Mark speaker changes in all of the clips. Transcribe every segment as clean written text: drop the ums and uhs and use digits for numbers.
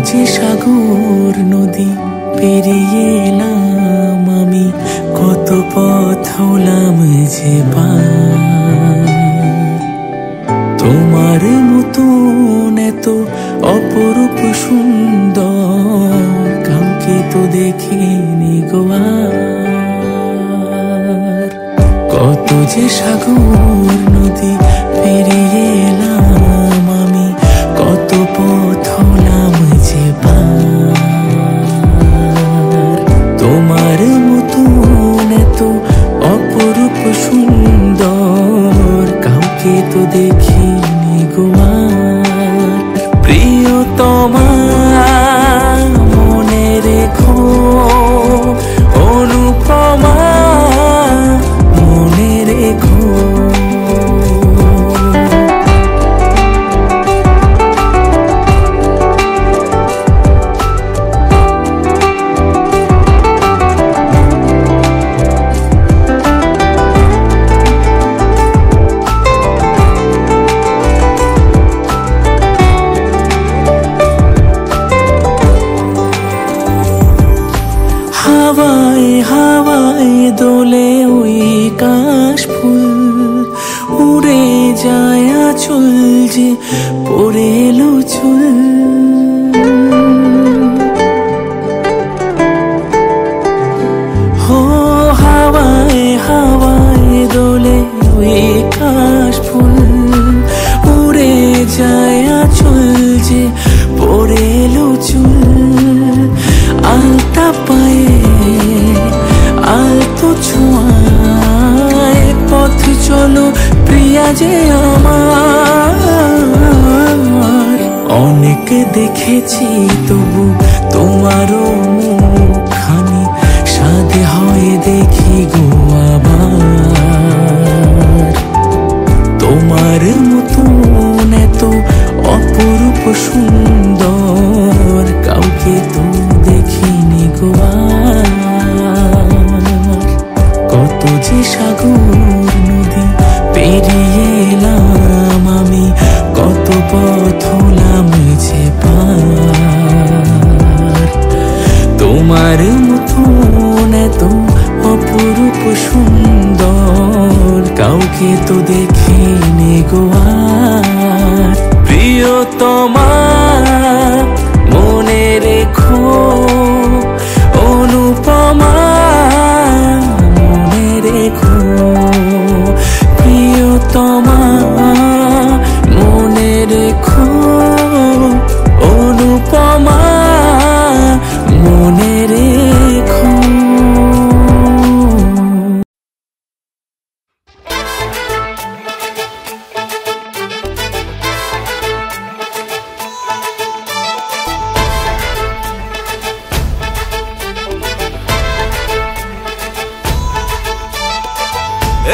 Speaker 1: যে সাগর নদী পেরিয়ে এলাম আমি, কত পথ হলাম যে পার। তোমার মতন এত অপরূপ সুন্দর কাউকে তো দেখিনি গো আর। কত যে সাগর নদী পেরিয়ে এলাম আমি, কত পথ হলাম যে পার। তোমার মতন এত অপরূপ সুন্দর কাউকে তো দেখিনি গো আর। প্রিয়তমা মনে রেখো, অনুপমা মনে রেখো। হাওয়ায় হাওয়ায় দোলে ওই কাশফুল, উড়ে যায় আঁচল যে পড়ে এলো চুল। হো হাওয়ায় হাওয়ায় দোলে ওই কাশফুল, উড়ে যায় আঁচল যে পড়ে এলো চুল। আলতা পায়ে আলতো ছোঁয়ায় পথ চলো প্রিয়া যে আমার। অনেক দেখেছি তবু তোমারও মুখখানি সাধে হয় দেখি গো আবার। তোমার মতন এত অপরূপ সুন্দর কাউকে তো দেখিনি গো আর। কত যে সাগর নদী পেরিয়ে এলাম আমি, কত পথ হলাম যে পার। তোমার মতন এত অপরূপ সুন্দর কাউকে তো দেখিনি গো আর। প্রিয়তমা মনে রেখো, অনুপমা মনে রেখো। প্রিয়তমা মনে রেখো, অনুপমা মনে রেখো।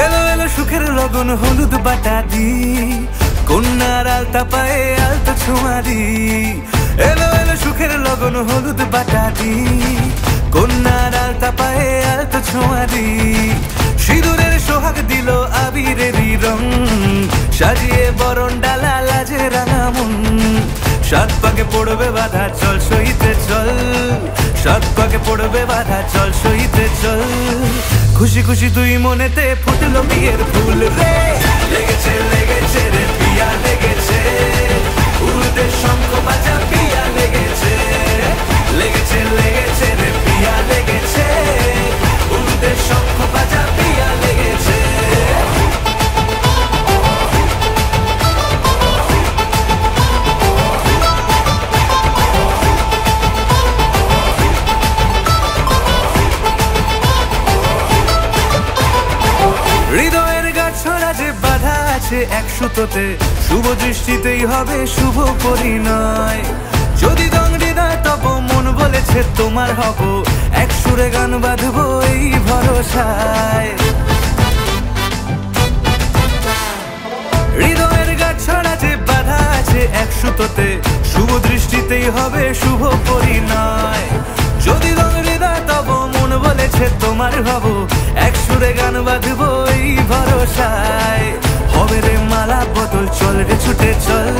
Speaker 2: এলো এলো সুখের লগন হলুদ বাটা দি, কন্যার আলতা পায়ে আলতো ছোঁয়া দি। এলো এলো সুখের লগন হলুদ বাটা দি, কন্যার আলতা পায়ে আলতো ছোঁয়া দি। সিঁদুরের সোহাগ দিল আবিরেরই রং, সাজিয়ে বরণ ডালা লাজে রাঙা মন। সাত পাকে পড়বে বাধা চল সইতে চল, সাত পাকে পড়বে বাধা চল সইতে চল। খুশি খুশি দুই মনেতে ফুটলো বিয়ের ফুল রে। লেগেছে লেগেছে রে পিয়া লেগেছে, উড়তে শঙ্খ বাজা পিয়া লেগেছে। লেগেছে লেগেছে রে পিয়া লেগেছে, উড়তে শঙ্খ বাজা পিয়া লেগেছে। হৃদয়ের গাছড়া যে বাধা আছে এক সুতোতে, শুভ দৃষ্টিতেই হবে শুভ পরিণয়। যদি দং হৃদয় তব মন বলেছে তোমার হব, এক সুরে গান বাঁধবো এই ভরসায়। হৃদয়ের গাছড়া যে বাধা আছে এক সুতোতে, শুভ দৃষ্টিতেই হবে শুভ পরিণয়। যদি দং হৃদয় তব মন বলেছে তোমার হব, এক সুরে গান বাঁধবো এই ভরসায়। হবে রে মালা বদল চল রে ছুটে চল,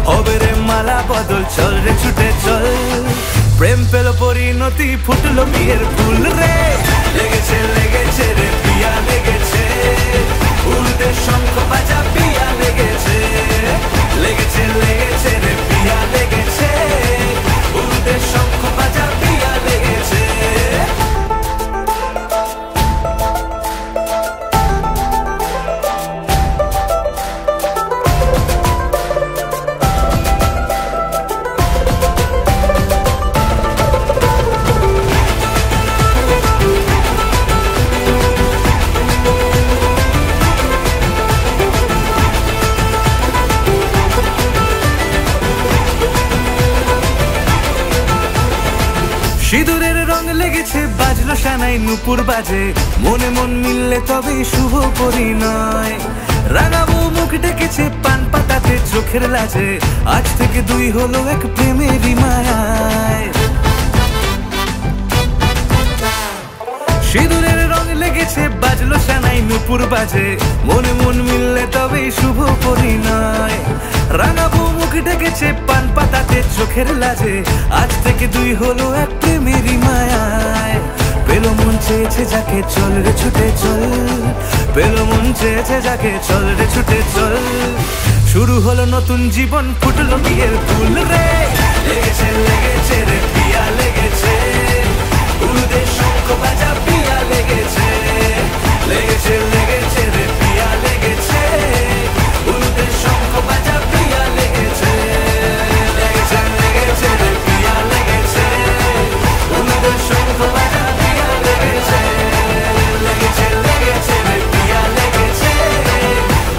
Speaker 2: হবে রে মালা পালা বদল, চল রে ছুটে চল। প্রেম পেল পরিণতি, ফুটলো বিয়ের ফুল রে। লেগেছে লেগেছে রে পিয়া লেগেছে, উল্টে শঙ্খ বাজা পিয়া লেগেছে। লেগেছে লেগেছে রে পিয়া লেগেছে, উল্টে শঙ্খ বাজা পিয়া লেগেছে। সিঁদুরের রং লেগেছে, বাজলো সানাই নুপুর বাজে, মনে মন মিললে তবে শুভ পরিণয়। রাঙাবো মুখ ডেকেছে পান পাতাতে চোখের লাজে, আজ থেকে দুই হলো এক প্রেমেরই মায়ায়। সিঁদুরের রং লেগেছে, বাজলো সানাই নুপুর বাজে, মনে মন মিললে তবে শুভ পরিণয়। রাঙাবো মুখ ডেকেছে পান পাতাতে চোখের লাজে, আজ থেকে দুই হলো এক প্রেমেরই মায়ায়। পেলো মন চেয়েছে যাকে, চল রে ছুটে চল। পেলো মন চেয়েছে যাকে, চল রে ছুটে চল। শুরু হলো নতুন জীবন, ফুটলো বিয়ের ফুল রে। লেগেছে লেগেছে রে পিয়া লেগেছে, উল্টে শঙ্খ বাজা পিয়া লেগেছে। লেগেছে লেগেছে রে পিয়া লেগেছে, উল্টে শঙ্খ বাজা পিয়া লেগেছে। লেগেছে লেগেছে রে পিয়া লেগেছে, উল্টে শঙ্খ বাজা পিয়া লেগেছে। লেগেছে লেগেছে রে পিয়া লেগেছে,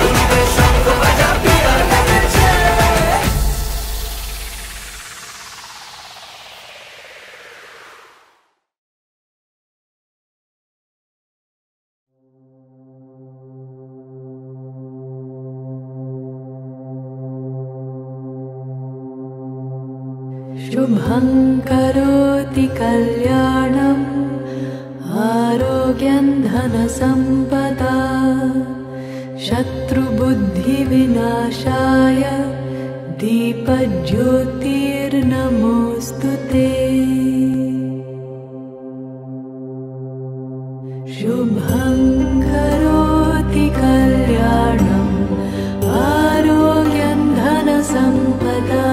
Speaker 2: উল্টে শঙ্খ বাজা পিয়া লেগেছে।
Speaker 3: शुभं करोति कल्याणम् आरोग्यं धनसम्पदा शत्रुबुद्धिविनाशाय दीपज्योतिर्नमोऽस्तु ते। शुभं करोति कल्याणम् आरोग्यं धनसम्पदा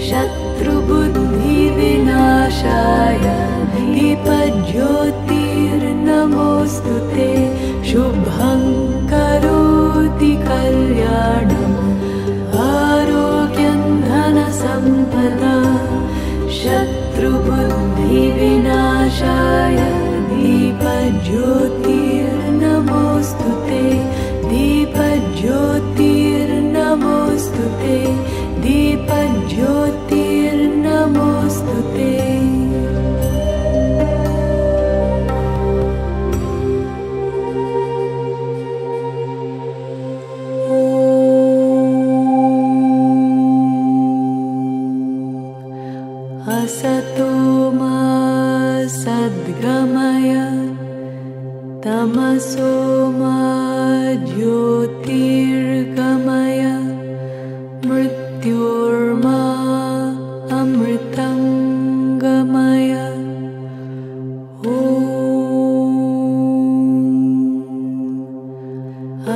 Speaker 3: शत्रुबुद्धिविनाशाय दीपज्योतिर्नमोऽस्तु ते। शुभं करोति कल्याणम् आरोग्यं धनसम्पदा शत्रुबुद्धिविनाशाय दीपज्योतिर्नमोऽस्तु ते। दीपज्योतिर्नमोऽस्तु ते। दीपज्योतिर्नमोऽस्तु ते। असतो मा सद्गमय, तमसो मा ज्योतिर्गमय, मृत्योर्मा अमृतं गमय।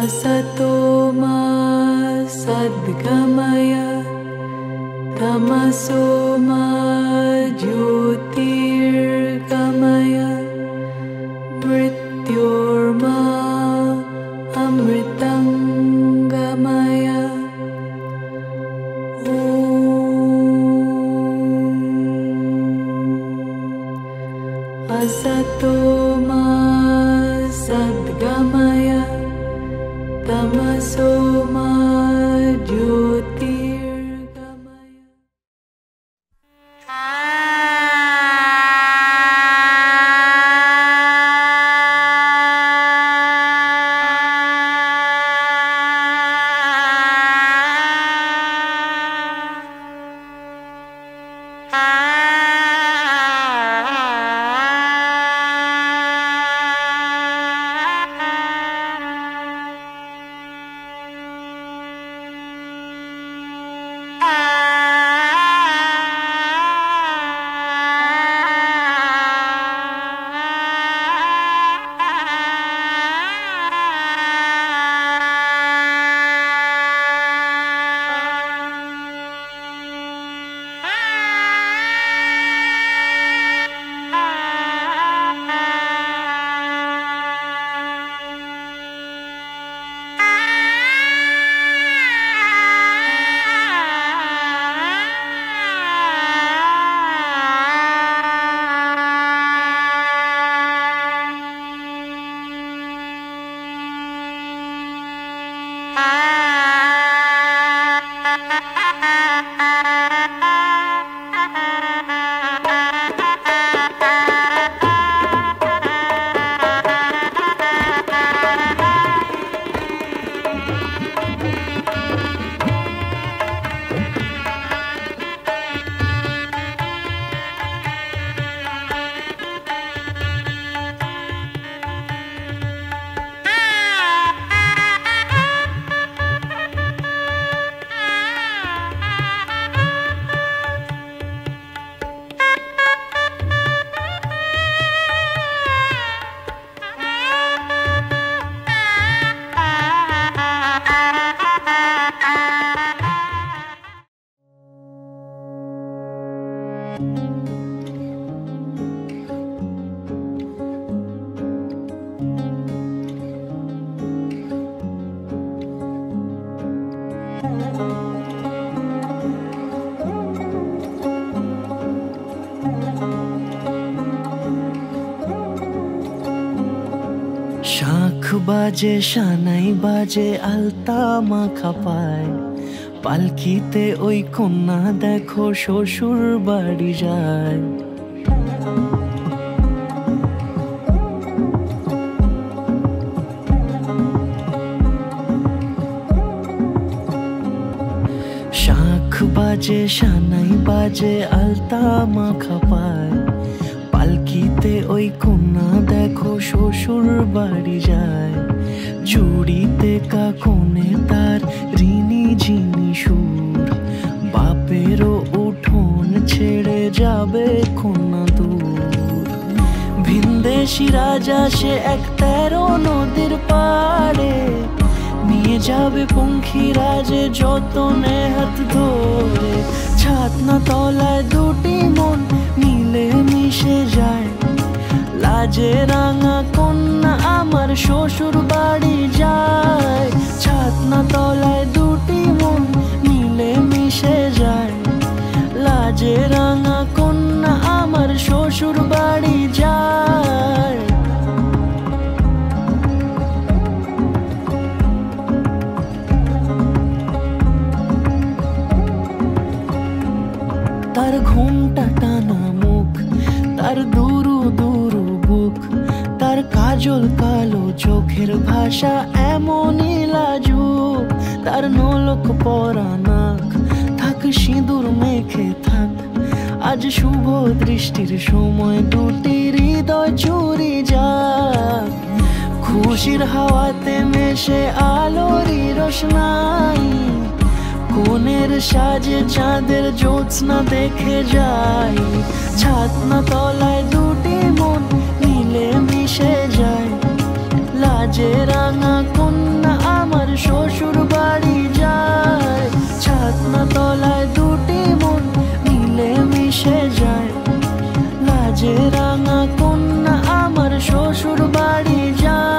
Speaker 3: असतो मा सद्गमय, तमसो मा ज्योतिर्गमय, मृत्योर्मा अमृतं गमय। असतो मा सद्गमय, तमसो मा ज्योतिर्गमय।
Speaker 1: শাখ বাজে সানাই বাজে আলতা মাখা পায়, পালকিতে ওই কন্যা দেখো শ্বশুর বাড়ি যায়। শাখ বাজে সানাই বাজে আলতা মাখা পায়, পালকিতে ওই কন্যা দেখো শ্বশুর বাড়ি যায়। চুড়িতে কাকনে তার ঋণী ঝিনি সুর, বাপেরও উঠোন ছেড়ে যাবে কন্যা দূর। ভিনদেশি রাজা সে এক 13 নদীর পাড়ে, নিয়ে যাবে পঙ্খী রাজে যতনে হাত ধরে। ছাতনা তলায় দুটি মন মিলে মিশে যায়, লাজে রাঙা কন্যা আমার শ্বশুর বাড়ি যায়। ছাতনা তলায় দুটি মন মিলে মিশে যায়, লাজে রাঙা কন্যা আমার শ্বশুর বাড়ি যায়। তার ঘুমটা টানা মুখ, তার দুরু দুরু বুক, তার কাজল কালো চোখের ভাষা এমনই লাজুক। তার নলক পরা নাক, থাক সিঁদুর মেখে থাক, আজ শুভ দৃষ্টির সময় দুটি হৃদয় চুরি যাক। খুশির হাওয়াতে মেশে আলোরই রোশনাই, কোণের সাজে চাঁদের জ্যোৎস্না দেখে যাই। ছাতনা তলায় দুটি মন মিলে মিশে যায়, লাজে রাঙা কন্যা আমার শ্বশুর বাড়ি যায়। ছাতনা তলায় দুটি মন মিলে মিশে যায়, লাজে রাঙা কন্যা আমার শ্বশুর বাড়ি যায়।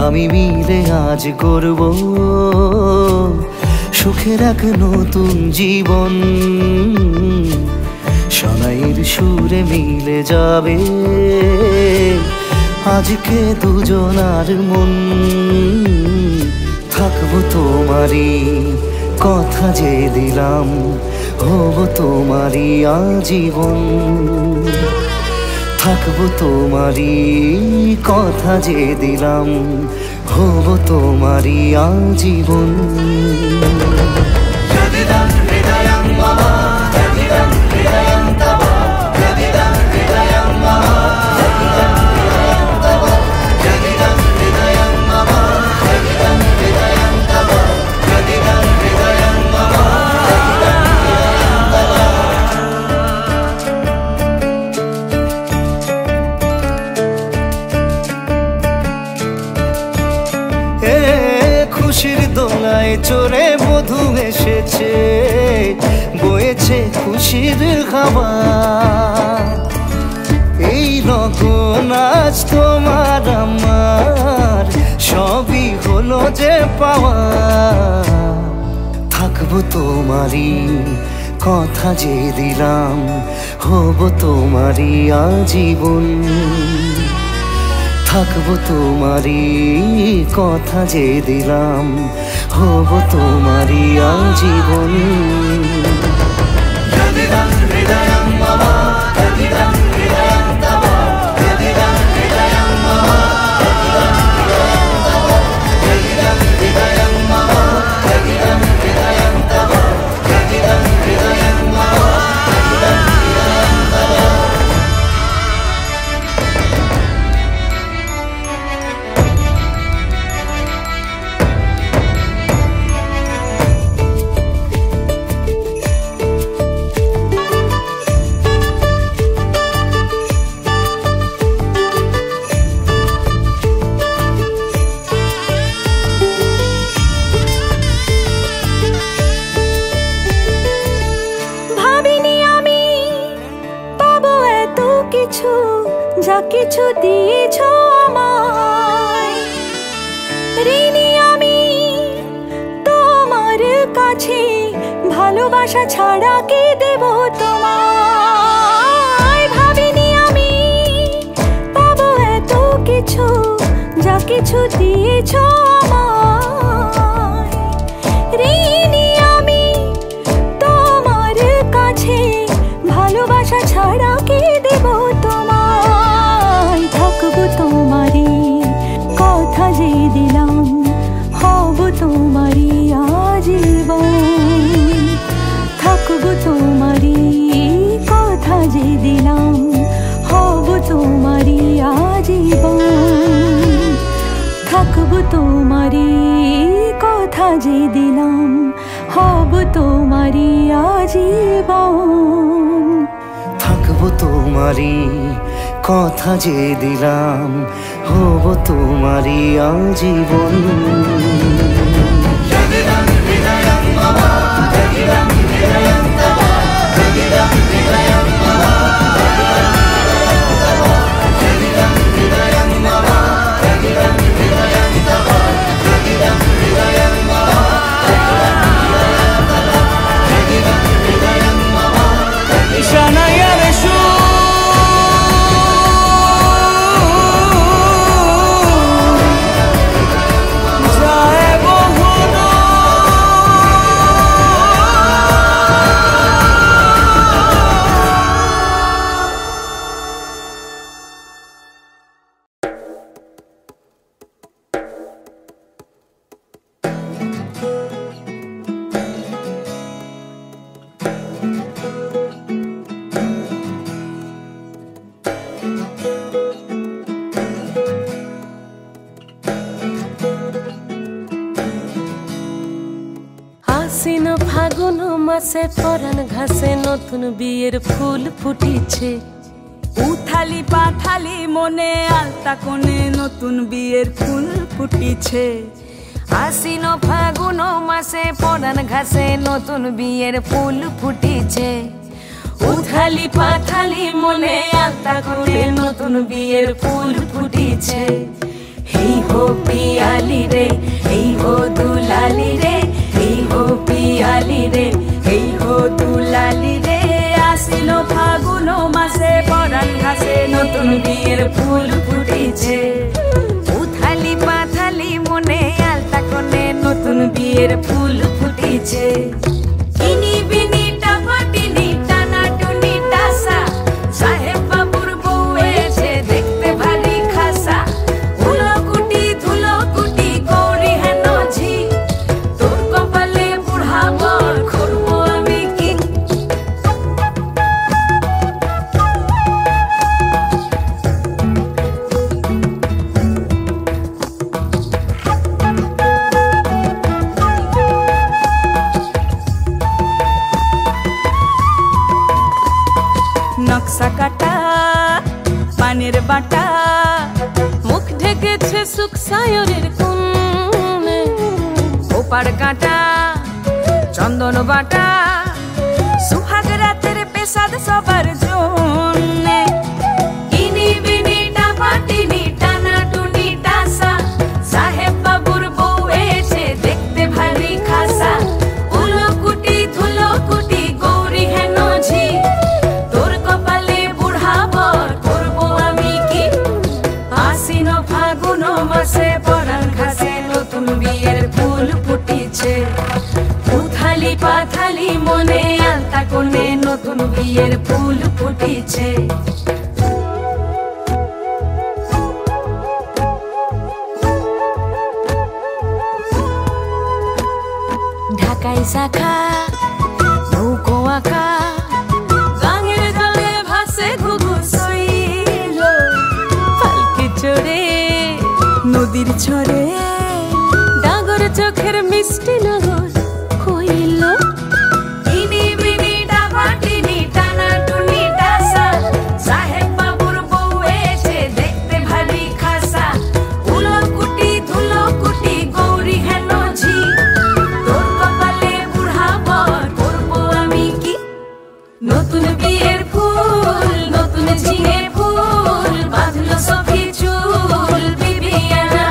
Speaker 4: আমি মিলে আজ করব সুখের এক নতুন জীবন। শোনাইয়ের সুরে মিলে যাবে আজকে দুজনার মন। থাকবো তোমারই কথা যে দিলাম, হব তোমারই আজীবন। থাকবো তোমারই কথা যে দিলাম, হব তোমারই আজীবন। আসরে বধূ এসেছে, বয়েছে খুশির হাওয়া। এই লগন আজ তোমার আমার, সবই হলো যে পাওয়া। থাকবো তোমারই কথা যে দিলাম, হব তোমারই আজীবন। থাকবো তোমারই কথা যে দিলাম, হব তোমারই আজীবন।
Speaker 3: যা কিছু দিয়েছ আমায়, ঋণী আমি তোমার কাছে, ভালোবাসা ছাড়া কি দেব তোমায়। ভাবিনি আমি পাবো এত কিছু, যা কিছু দিয়েছ আমায়, ঋণী আমি তোমার কাছে, ভালোবাসা ছাড়া কি দেব তোমায়। থাকবো তোমারই কথা যে দিলাম, হব তোমারই আজীবন। থাকবো তোমারই কথা যে দিলাম, হব তোমারই আজীবন। থাকবো তোমারই কথা যে দিলাম, হব তোমারই আজীবন।
Speaker 4: থাকবো তোমারই কথা যে দিলাম, হব তোমারই আজীবন।
Speaker 5: আশ্বিন ফাগুন মাসে পরাণ ঘাসে নতুন বিয়ের ফুল ফুটিছে।
Speaker 6: উথালি পাথালি মনে আলতা কোণে নতুন বিয়ের ফুল ফুটিছে।
Speaker 5: আশ্বিন ফাগুন মাসে পরাণ ঘাসে নতুন বিয়ের ফুল ফুটিছে। উথালি পাথালি মনে আলতা কোণে নতুন বিয়ের ফুল ফুটিছে। এই হো পিয়ালি রে, এই হো দুলালি রে, এই হো পিয়ালি রে, এই হো দুলালি রে।
Speaker 6: আশ্বিন ফাগুন মাসে পরাণ ঘাসে নতুন বিয়ের ফুল ফুটিছে।
Speaker 5: উথালি পাথালি মনে আলতা কোণে নতুন বিয়ের ফুল ফুটিছে। ইনি বিনি টাপাটিনি টানা টুনি টাসা, সাহেব বাবুর বউ এসে দেখতে ভারী খাসা। উলকুটি ধুলকুটি গৌরী হেন ঝি, তোর কপালে বুড়া বর করবো আমি কি।
Speaker 6: নকশা কাটা পানের বাটা,
Speaker 5: মুখ ঢেকেছে সুখ সায়রের কোণে। ওপার কাটা চন্দন বাটা সুহাগ রাতের পেশাদ সবার জন্যে ইনি বিনি টাপাটিনি টানা টুনি টাসা সাহেব বাবুর বউ এসে দেখতে ভারী খাসা উলো কুটি ধুলো কুটি গৌরী হেন ঝি তোর কপালে বুড়া বর করবো আমি কি আশ্বিন ফাগুন মাসে পরাণ ঘাসে নতুন বিয়ের ফুল ফুটিছে উথালি পাথালি মনে আলতা কোণে নতুন বিয়ের ফুল ফুটিছে ঢাকাই শাখা নৌকো আঁকা গাঙের জলে ভাসে ঘুঘু শৈল পালকি চড়ে নদীর ছড়ে ডাগর চোখের মিষ্টি নগর কইল ইনি বিনি ডাবাটিনি টানা টুনি টাসা সাহেব বাবুর বউ এসে দেখতে ভারী খাসা উলো কুটি ধুলো কুটি গৌরী হেন ঝি তোর কপালে বুড়া বর করবো আমি কি নতুন বিয়ের ফুল নতুন ঝিঙে ফুল বাঁধলো সখী চুল বিবিয়ানা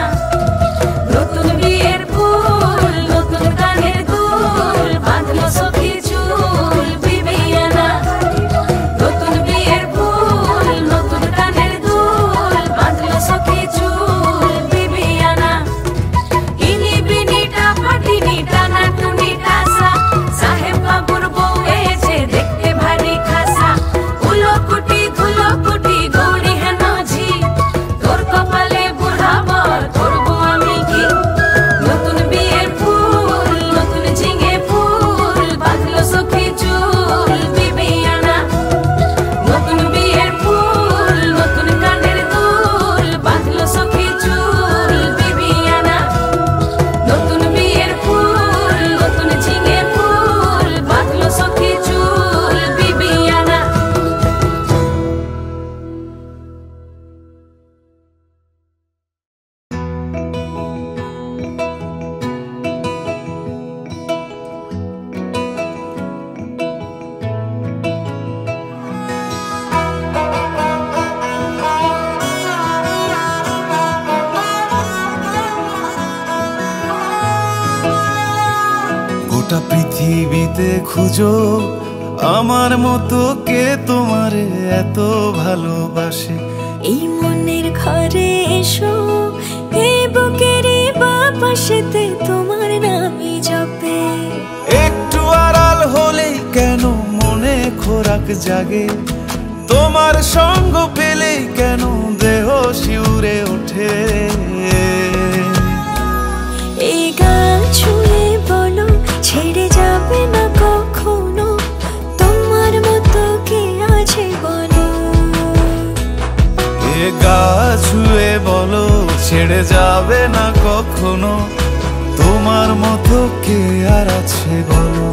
Speaker 5: নতুন বিয়ের ফুল নতুন কানের দুল বাঁধলো সখী চুল বিবিয়ানা নতুন বিয়ের ফুল নতুন কানের দুল বাঁধলো সখী চুল বিবিয়ানা ইনি বিনি টাপাটিনি টানা টুনি টাসা সাহেব বাবুর বউ এসে দেখতে ভারী খাসা উলো কুটি ধুলো কুটি গৌরী হেন ঝি তোর কপালে বুড়া বর করবো আমি কি নতুন বিয়ের ফুল নতুন ঝিঙে ফুল বাঁধলো সখী চুল বিবিয়ানা নতুন বিয়ের ফুল নতুন কানের দুল বাঁধলো সখী চুল বিবিয়ানা নতুন বিয়ের ফুল নতুন ঝিঙে ফুল বাঁধলো সখী চুল বিবিয়ানা
Speaker 2: গোটা পৃথিবীতে খুঁজো আমার মতো কে তোমারে এত ভালোবাসে
Speaker 3: এই মনের ঘরে এসো এই বুকের বাপাশেতে তোমার নামই জপে
Speaker 2: একটু আড়াল হলেই কেন মনে খোরাক জাগে তোমার সঙ্গ পেলেই কেন দেহ শিউরে ওঠে
Speaker 3: এই গান ছুঁয়ে বলো ছেড়ে যাবে না কখনো তোমার মতো কে আছে বলো
Speaker 2: এ গা ছুঁয়ে বলো ছেড়ে যাবে না কখনো তোমার মতো কে আর আছে বলো